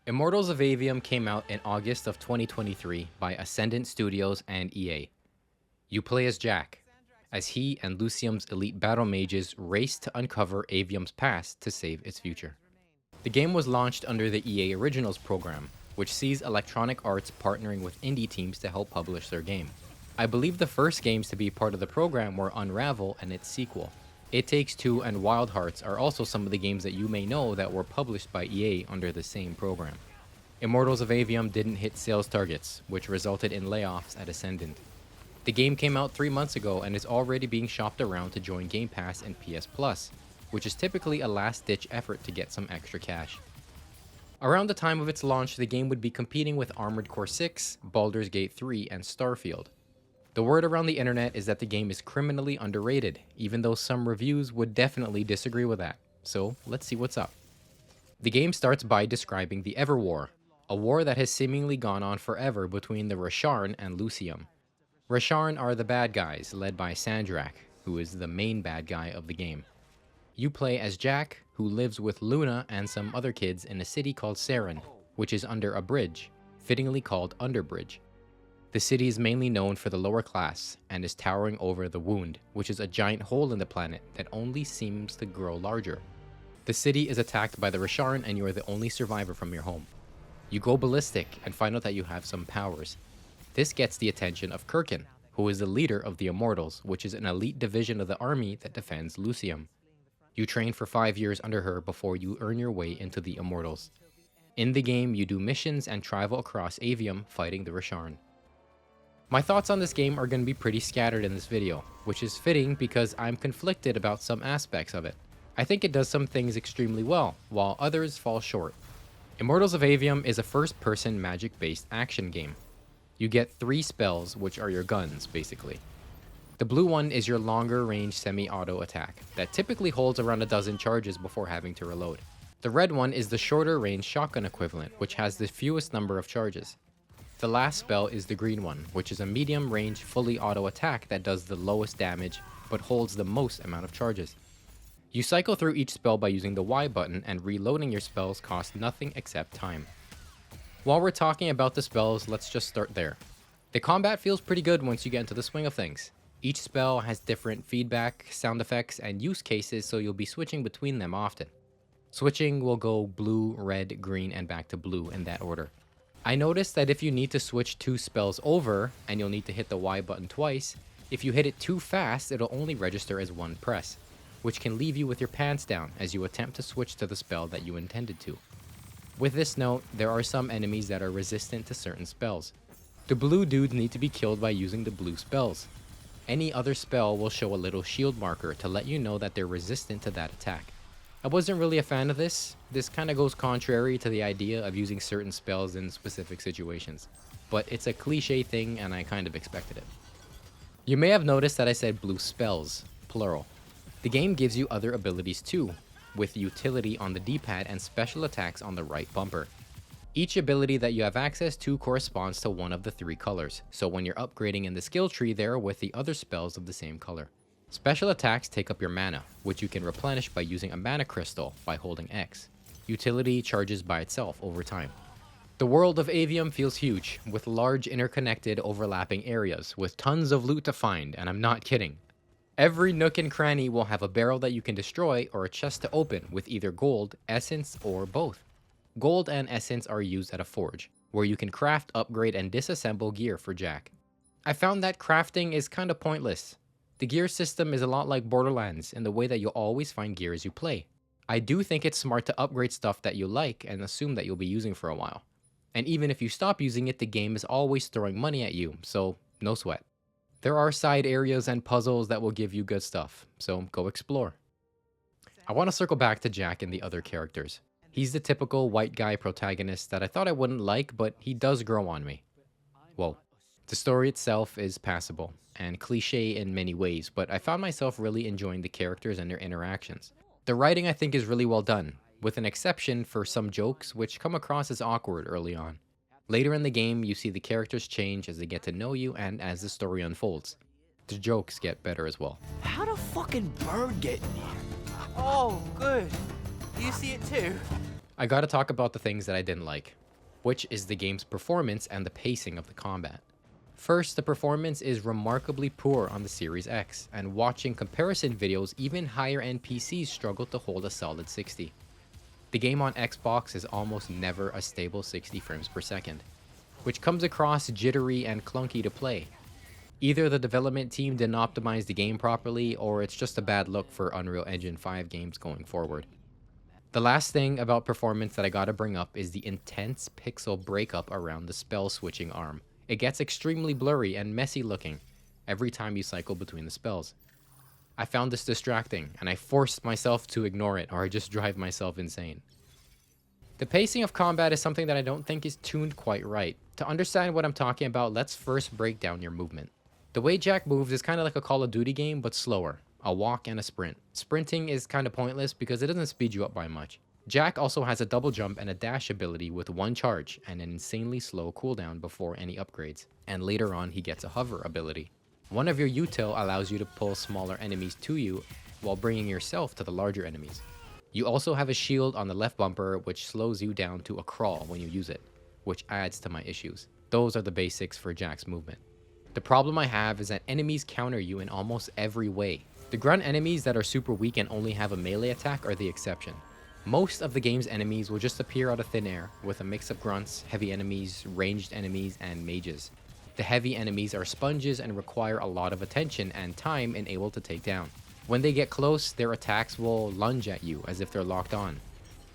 Immortals of Aveum came out in August of 2023 by Ascendant Studios and EA. You play as Jack, as he and Lucium's elite battle mages race to uncover Avium's past to save its future. The game was launched under the EA Originals program, which sees Electronic Arts partnering with indie teams to help publish their game. I believe the first games to be part of the program were Unravel and its sequel. It Takes Two and Wild Hearts are also some of the games that you may know that were published by EA under the same program. Immortals of Aveum didn't hit sales targets, which resulted in layoffs at Ascendant. The game came out 3 months ago and is already being shopped around to join Game Pass and PS Plus, which is typically a last-ditch effort to get some extra cash. Around the time of its launch, the game would be competing with Armored Core 6, Baldur's Gate 3, and Starfield. The word around the internet is that the game is criminally underrated, even though some reviews would definitely disagree with that. So let's see what's up. The game starts by describing the Everwar, a war that has seemingly gone on forever between the Rasharn and Lucium. Rasharn are the bad guys, led by Sandrak, who is the main bad guy of the game. You play as Jack, who lives with Luna and some other kids in a city called Saren, which is under a bridge, fittingly called Underbridge. The city is mainly known for the lower class and is towering over the Wound, which is a giant hole in the planet that only seems to grow larger. The city is attacked by the Rasharn and you are the only survivor from your home. You go ballistic and find out that you have some powers. This gets the attention of Kirkin, who is the leader of the Immortals, which is an elite division of the army that defends Lucium. You train for 5 years under her before you earn your way into the Immortals. In the game, you do missions and travel across Aveum fighting the Rasharn. My thoughts on this game are going to be pretty scattered in this video, which is fitting because I'm conflicted about some aspects of it. I think it does some things extremely well, while others fall short. Immortals of Aveum is a first-person magic-based action game. You get 3 spells, which are your guns, basically. The blue one is your longer-range semi-auto attack that typically holds around a dozen charges before having to reload. The red one is the shorter-range shotgun equivalent, which has the fewest number of charges. The last spell is the green one, which is a medium-range fully auto attack that does the lowest damage but holds the most amount of charges. You cycle through each spell by using the Y button, and reloading your spells costs nothing except time. While we're talking about the spells, let's just start there. The combat feels pretty good once you get into the swing of things. Each spell has different feedback, sound effects, and use cases, so you'll be switching between them often. Switching will go blue, red, green, and back to blue in that order. I noticed that if you need to switch 2 spells over, and you'll need to hit the Y button twice, if you hit it too fast, it'll only register as 1 press, which can leave you with your pants down as you attempt to switch to the spell that you intended to. With this note, there are some enemies that are resistant to certain spells. The blue dudes need to be killed by using the blue spells. Any other spell will show a little shield marker to let you know that they're resistant to that attack. I wasn't really a fan of this. This kind of goes contrary to the idea of using certain spells in specific situations. But it's a cliche thing and I kind of expected it. You may have noticed that I said blue spells, plural. The game gives you other abilities too, with utility on the D-pad and special attacks on the right bumper. Each ability that you have access to corresponds to one of the 3 colors, so when you're upgrading in the skill tree, they're with the other spells of the same color. Special attacks take up your mana, which you can replenish by using a mana crystal by holding X. Utility charges by itself over time. The world of Aveum feels huge, with large interconnected overlapping areas, with tons of loot to find, and I'm not kidding. Every nook and cranny will have a barrel that you can destroy or a chest to open with either gold, essence, or both. Gold and essence are used at a forge, where you can craft, upgrade, and disassemble gear for Jack. I found that crafting is kinda pointless. The gear system is a lot like Borderlands in the way that you'll always find gear as you play. I do think it's smart to upgrade stuff that you like and assume that you'll be using for a while. And even if you stop using it, the game is always throwing money at you, so no sweat. There are side areas and puzzles that will give you good stuff, so go explore. I want to circle back to Jack and the other characters. He's the typical white guy protagonist that I thought I wouldn't like, but he does grow on me. Whoa. The story itself is passable and cliche in many ways, but I found myself really enjoying the characters and their interactions. The writing I think is really well done, with an exception for some jokes which come across as awkward early on. Later in the game, you see the characters change as they get to know you and as the story unfolds. The jokes get better as well. How'd a fucking bird get in here? Oh, good. Do you see it too? I gotta talk about the things that I didn't like, which is the game's performance and the pacing of the combat. First, the performance is remarkably poor on the Series X, and watching comparison videos, even higher end PCs struggle to hold a solid 60. The game on Xbox is almost never a stable 60 frames per second, which comes across jittery and clunky to play. Either the development team didn't optimize the game properly, or it's just a bad look for Unreal Engine 5 games going forward. The last thing about performance that I gotta bring up is the intense pixel breakup around the spell switching arm. It gets extremely blurry and messy looking every time you cycle between the spells. I found this distracting, and I forced myself to ignore it, or I just drive myself insane. The pacing of combat is something that I don't think is tuned quite right. To understand what I'm talking about, let's first break down your movement. The way Jack moves is kind of like a Call of Duty game, but slower. A walk and a sprint. Sprinting is kind of pointless because it doesn't speed you up by much. Jack also has a double jump and a dash ability with one charge and an insanely slow cooldown before any upgrades. And later on, he gets a hover ability. One of your util allows you to pull smaller enemies to you while bringing yourself to the larger enemies. You also have a shield on the left bumper which slows you down to a crawl when you use it, which adds to my issues. Those are the basics for Jack's movement. The problem I have is that enemies counter you in almost every way. The grunt enemies that are super weak and only have a melee attack are the exception. Most of the game's enemies will just appear out of thin air with a mix of grunts, heavy enemies, ranged enemies, and mages. The heavy enemies are sponges and require a lot of attention and time and able to take down. When they get close, their attacks will lunge at you as if they're locked on.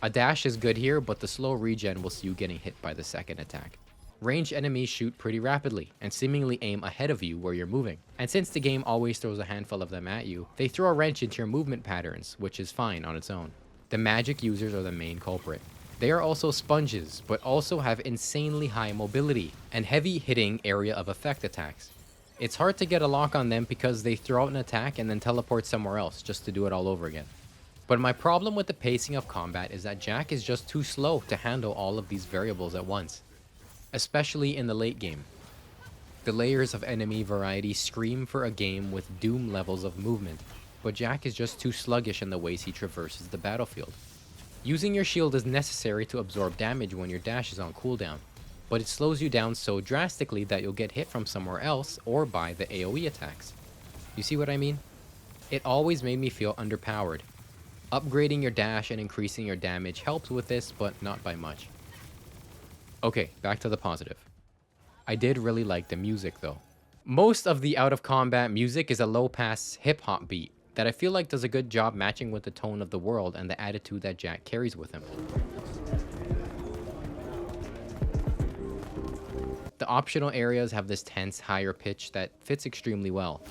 A dash is good here, but the slow regen will see you getting hit by the second attack. Ranged enemies shoot pretty rapidly and seemingly aim ahead of you where you're moving. And since the game always throws a handful of them at you, they throw a wrench into your movement patterns, which is fine on its own. The magic users are the main culprit. They are also sponges, but also have insanely high mobility and heavy hitting area of effect attacks. It's hard to get a lock on them because they throw out an attack and then teleport somewhere else just to do it all over again. But my problem with the pacing of combat is that Jack is just too slow to handle all of these variables at once, especially in the late game. The layers of enemy variety scream for a game with Doom levels of movement, but Jack is just too sluggish in the ways he traverses the battlefield. Using your shield is necessary to absorb damage when your dash is on cooldown, but it slows you down so drastically that you'll get hit from somewhere else or by the AoE attacks. You see what I mean? It always made me feel underpowered. Upgrading your dash and increasing your damage helps with this, but not by much. Okay, back to the positive. I did really like the music though. Most of the out of combat music is a low pass hip hop beat that I feel like does a good job matching with the tone of the world and the attitude that Jack carries with him. The optional areas have this tense higher pitch that fits extremely well.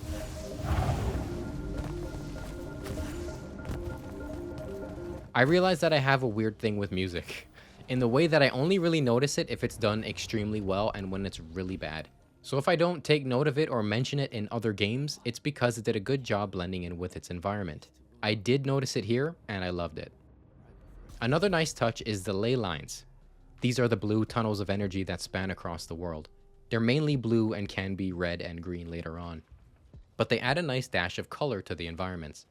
I realize that I have a weird thing with music, in the way that I only really notice it if it's done extremely well and when it's really bad. So if I don't take note of it or mention it in other games, it's because it did a good job blending in with its environment. I did notice it here, and I loved it. Another nice touch is the ley lines. These are the blue tunnels of energy that span across the world. They're mainly blue and can be red and green later on, but they add a nice dash of color to the environments.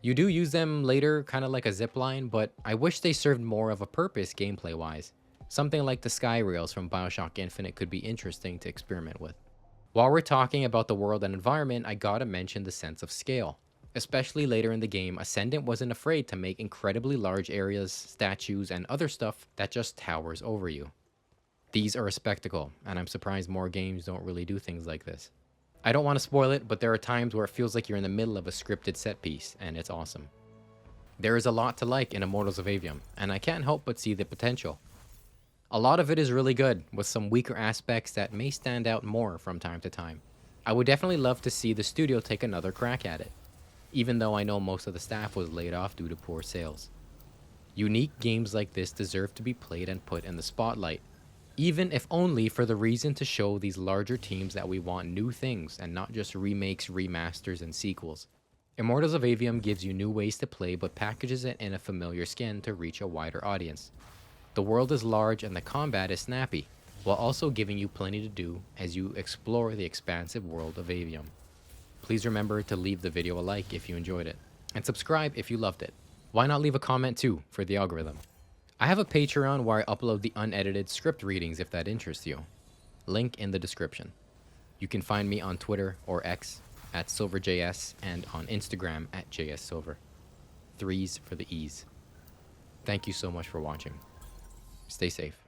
You do use them later, kind of like a zip line, but I wish they served more of a purpose gameplay-wise. Something like the sky rails from BioShock Infinite could be interesting to experiment with. While we're talking about the world and environment, I gotta mention the sense of scale. Especially later in the game, Ascendant wasn't afraid to make incredibly large areas, statues, and other stuff that just towers over you. These are a spectacle, and I'm surprised more games don't really do things like this. I don't want to spoil it, but there are times where it feels like you're in the middle of a scripted set piece, and it's awesome. There is a lot to like in Immortals of Aveum, and I can't help but see the potential. A lot of it is really good, with some weaker aspects that may stand out more from time to time. I would definitely love to see the studio take another crack at it, even though I know most of the staff was laid off due to poor sales. Unique games like this deserve to be played and put in the spotlight, even if only for the reason to show these larger teams that we want new things and not just remakes, remasters, and sequels. Immortals of Aveum gives you new ways to play but packages it in a familiar skin to reach a wider audience. The world is large and the combat is snappy, while also giving you plenty to do as you explore the expansive world of Aveum. Please remember to leave the video a like if you enjoyed it, and subscribe if you loved it. Why not leave a comment too for the algorithm? I have a Patreon where I upload the unedited script readings if that interests you. Link in the description. You can find me on Twitter or X at SilverJS and on Instagram at JSSilver. Threes for the E's. Thank you so much for watching. Stay safe.